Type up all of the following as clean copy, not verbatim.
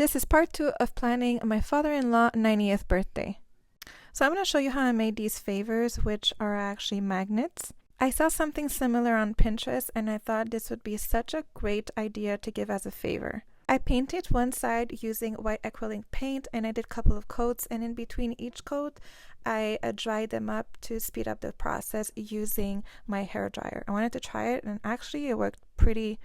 This is part 2 of planning my father-in-law 90th birthday. So I'm going to show you how I made these favors, which are actually magnets. I saw something similar on Pinterest and I thought this would be such a great idea to give as a favor. I painted one side using white acrylic paint and I did a couple of coats, and in between each coat I dried them up to speed up the process using my hair dryer. I wanted to try it and actually it worked pretty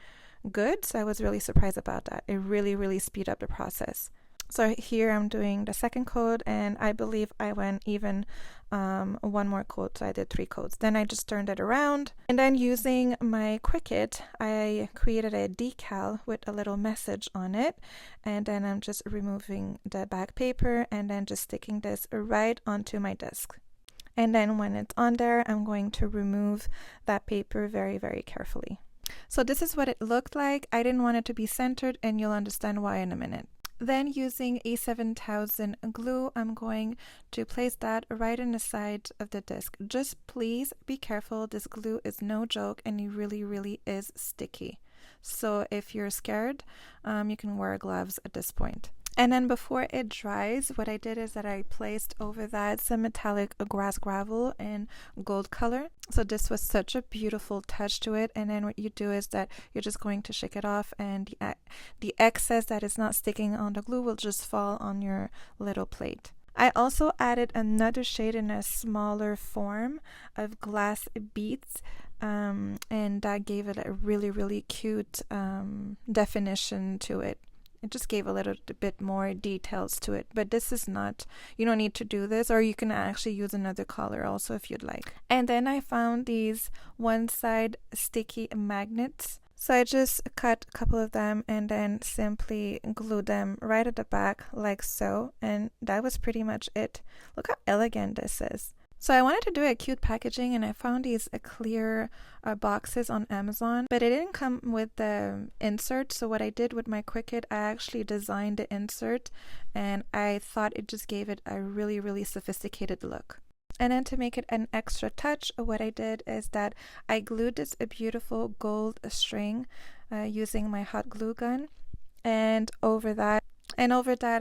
good, so I was really surprised about that. It really speed up the process. So here I'm doing the second coat, and I believe I went even one more coat, so I did 3 coats. Then I just turned it around, and then using my Cricut I created a decal with a little message on it, and then I'm just removing the back paper and then just sticking this right onto my desk. And then when it's on there, I'm going to remove that paper very carefully. So this is what it looked like. I didn't want it to be centered, and you'll understand why in a minute. Then using A7000 glue, I'm going to place that right in the side of the disc. Just please be careful. This glue is no joke and it really is sticky. So if you're scared, you can wear gloves at this point. And then before it dries, what I did is that I placed over that some metallic grass gravel in gold color. So this was such a beautiful touch to it. And then what you do is that you're just going to shake it off, and the excess that is not sticking on the glue will just fall on your little plate. I also added another shade in a smaller form of glass beads, and that gave it a really cute definition to it. It just gave a little bit more details to it, but this is not, you don't need to do this, or you can actually use another color also if you'd like. And then I found these one side sticky magnets. So I just cut a couple of them and then simply glued them right at the back like so, and that was pretty much it. Look how elegant this is. So I wanted to do a cute packaging, and I found these clear boxes on Amazon, but it didn't come with the insert. So what I did with my Cricut, I actually designed the insert, and I thought it just gave it a really sophisticated look. And then to make it an extra touch, what I did is that I glued this beautiful gold string using my hot glue gun, and over that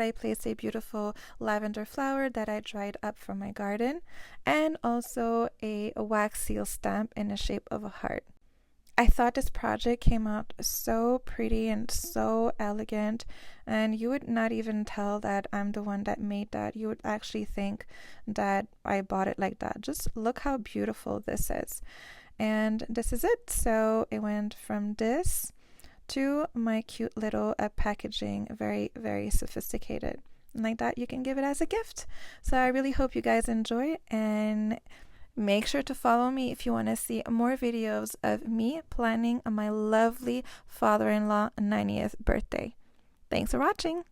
I placed a beautiful lavender flower that I dried up from my garden, and also a wax seal stamp in the shape of a heart. I thought this project came out so pretty and so elegant, and you would not even tell that I'm the one that made that. You would actually think that I bought it like that. Just look how beautiful this is. And this is it. So it went from this to my cute little packaging, very sophisticated. And like that, you can give it as a gift. So I really hope you guys enjoy, and make sure to follow me if you want to see more videos of me planning my lovely father-in-law 90th birthday. Thanks for watching.